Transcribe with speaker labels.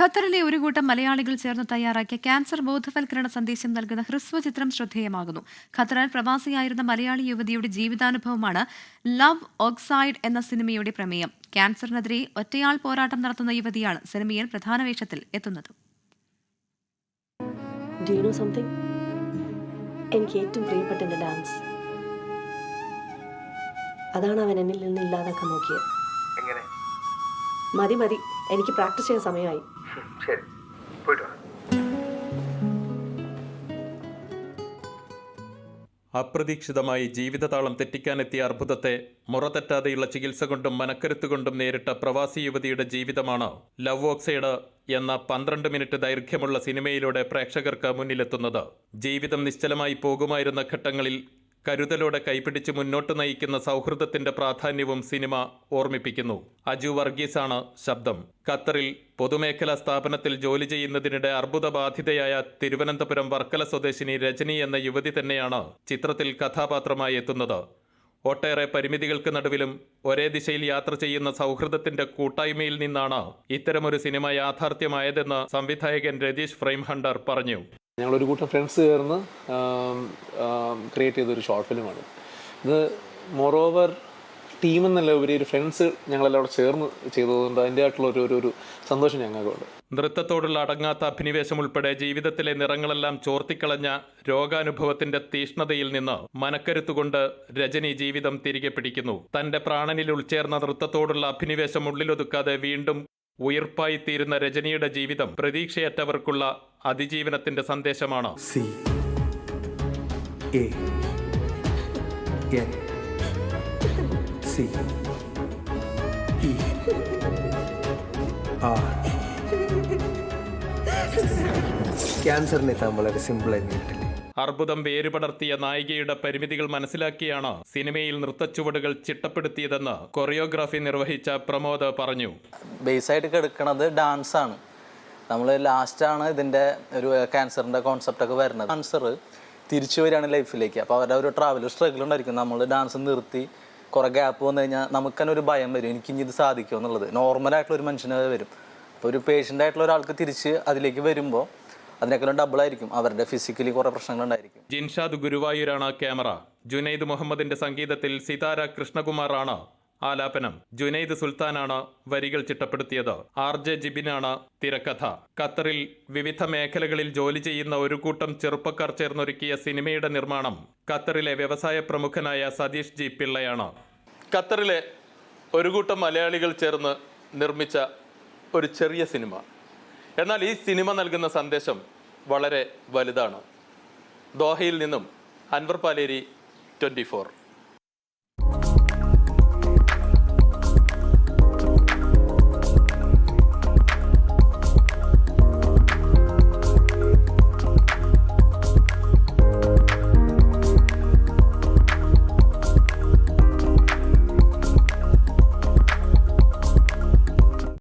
Speaker 1: ഖത്തറിലെ ഒരു കൂട്ടം മലയാളികൾ ചേർന്ന് തയ്യാറാക്കിയ ക്യാൻസർ ബോധവൽക്കരണ സന്ദേശം നൽകുന്ന ഹ്രസ്വ ചിത്രം ശ്രദ്ധേയമാകുന്നു. ഖത്തറിൽ പ്രവാസിയായിരുന്ന മലയാളി യുവതിയുടെ ജീവിതാനുഭവമാണ് ലവ് ഓക്സൈഡ് എന്ന സിനിമയുടെ പ്രമേയം. ക്യാൻസറിനെതിരെ ഒറ്റയാൾ പോരാട്ടം നടത്തുന്ന യുവതിയാണ് സിനിമയിൽ പ്രധാന വേഷത്തിൽ എത്തുന്നത്.
Speaker 2: എനിക്ക് ഏറ്റവും പ്രിയപ്പെട്ട എൻ്റെ ഡാൻസ്. അതാണ് അവൻ എന്നിൽ നിന്ന് ഇല്ലാതാക്കാൻ നോക്കിയത്. മതി മതി, എനിക്ക് പ്രാക്ടീസ് ചെയ്യാൻ സമയമായി.
Speaker 3: ശരി, പോയിട്ട് വാ.
Speaker 4: അപ്രതീക്ഷിതമായി ജീവിതതാളം തെറ്റിക്കാനെത്തിയ അർബുദത്തെ മുറതെറ്റാതെയുള്ള ചികിത്സ കൊണ്ടും മനക്കരുത്ത് കൊണ്ടും നേരിട്ട പ്രവാസി യുവതിയുടെ ജീവിതമാണ് ലവ് ഓക്സൈഡ് എന്ന 12 മിനിറ്റ് ദൈർഘ്യമുള്ള സിനിമയിലൂടെ പ്രേക്ഷകർക്ക് മുന്നിലെത്തുന്നത്. ജീവിതം നിശ്ചലമായി പോകുമായിരുന്ന ഘട്ടങ്ങളിൽ കരുതലോടെ കൈപിടിച്ച് മുന്നോട്ട് നയിക്കുന്ന സൗഹൃദത്തിന്റെ പ്രാധാന്യവും സിനിമ ഓർമ്മിപ്പിക്കുന്നു. അജു വർഗീസാണ് ശബ്ദം. ഖത്തറിൽ പൊതുമേഖലാ സ്ഥാപനത്തിൽ ജോലി ചെയ്യുന്നതിനിടെ അർബുദബാധിതയായ തിരുവനന്തപുരം വർക്കല സ്വദേശിനി രജനി എന്ന യുവതി തന്നെയാണ് ചിത്രത്തിൽ കഥാപാത്രമായി എത്തുന്നത്. ഒട്ടേറെ പരിമിതികൾക്ക് നടുവിലും ഒരേ ദിശയിൽ യാത്ര ചെയ്യുന്ന സൗഹൃദത്തിന്റെ കൂട്ടായ്മയിൽ നിന്നാണ് ഇത്തരമൊരു സിനിമ യാഥാർത്ഥ്യമായതെന്ന് സംവിധായകൻ രതീഷ് ഫ്രെയിം ഹണ്ടർ പറഞ്ഞു.
Speaker 5: ഞങ്ങളൊരു കൂട്ടം ഫ്രണ്ട്സ് ചേർന്ന് ക്രിയേറ്റ് ചെയ്തൊരു ഷോർട്ട് ഫിലിമാണ് ഇത്. മോറോവർ ടീം എന്നല്ല ഉപരി ഒരു ഫ്രണ്ട്സ് ഞങ്ങളെല്ലാം ചേർന്ന് ചെയ്തതുകൊണ്ട് അതിൻ്റെ ആയിട്ടുള്ള ഒരു സന്തോഷം ഞങ്ങൾക്കുണ്ട്.
Speaker 4: നൃത്തത്തോടുള്ള അടങ്ങാത്ത അഭിനിവേശം ഉൾപ്പെടെ ജീവിതത്തിലെ നിറങ്ങളെല്ലാം ചോർത്തിക്കളഞ്ഞ രോഗാനുഭവത്തിന്റെ തീഷ്ണതയിൽ നിന്ന് മനക്കരുത്തുകൊണ്ട് രജനി ജീവിതം തിരികെ പിടിക്കുന്നു. തന്റെ പ്രാണനിൽ ഉൾച്ചേർന്ന നൃത്തത്തോടുള്ള അഭിനിവേശം ഉള്ളിലൊതുക്കാതെ വീണ്ടും ഉയർപ്പായി തീരുന്ന രജനിയുടെ ജീവിതം പ്രതീക്ഷയറ്റവർക്കുള്ള അതിജീവനത്തിന്റെ സന്ദേശമാണ്. അർബുദം വേരുപടർത്തിയ നായികയുടെ പരിമിതികൾ മനസ്സിലാക്കിയാണ് സിനിമയിൽ നൃത്തച്ചുവടുകൾ ചിട്ടപ്പെടുത്തിയതെന്ന് കൊറിയോഗ്രാഫി നിർവഹിച്ച പ്രമോദ് പറഞ്ഞു.
Speaker 6: ബേസായിട്ട് കിടക്കുന്നത് ഡാൻസാണ്. നമ്മൾ ലാസ്റ്റാണ് ഇതിൻ്റെ ഒരു ക്യാൻസറിൻ്റെ കോൺസെപ്റ്റൊക്കെ വരുന്നത്. ക്യാൻസർ തിരിച്ചു വരികയാണ് ലൈഫിലേക്ക്. അപ്പോൾ അവരുടെ ഒരു ട്രാവൽ സ്ട്രഗിൾ ഉണ്ടായിരിക്കും. നമ്മൾ ഡാൻസ് നിർത്തി കുറേ ഗ്യാപ്പ് വന്നു കഴിഞ്ഞാൽ നമുക്ക് തന്നെ ഒരു ഭയം വരും, എനിക്കിനി ഇത് സാധിക്കുമോ എന്നുള്ളത്. നോർമലായിട്ടുള്ള ഒരു മനുഷ്യന് വരും. അപ്പോൾ ഒരു പേഷ്യൻ്റ് ആയിട്ടുള്ള ഒരാൾക്ക് തിരിച്ച് അതിലേക്ക് വരുമ്പോൾ അതിനേക്കാളും ഡബിളായിരിക്കും അവരുടെ ഫിസിക്കലി കുറേ പ്രശ്നങ്ങളുണ്ടായിരിക്കും.
Speaker 4: ജിൻഷാദ് ഗുരുവായൂരാണ് ക്യാമറ. ജുനൈദ് മുഹമ്മദിന്റെ സംഗീതത്തിൽ സിതാര കൃഷ്ണകുമാറാണ് ആലാപനം. ജുനൈദ് സുൽത്താനാണ് വരികൾ ചിട്ടപ്പെടുത്തിയത്. RJ ജിബിനാണ് തിരക്കഥ. ഖത്തറിൽ വിവിധ മേഖലകളിൽ ജോലി ചെയ്യുന്ന ഒരു കൂട്ടം ചെറുപ്പക്കാർ ചേർന്നൊരുക്കിയ സിനിമയുടെ നിർമ്മാണം ഖത്തറിലെ വ്യവസായ പ്രമുഖനായ സതീഷ് ജി പിള്ളയാണ്. ഖത്തറിലെ ഒരു കൂട്ടം മലയാളികൾ ചേർന്ന് നിർമ്മിച്ച ഒരു ചെറിയ സിനിമ. എന്നാൽ ഈ സിനിമ നൽകുന്ന സന്ദേശം വളരെ വലുതാണ്. ദോഹയിൽ നിന്നും അൻവർ പാലേരി, 24.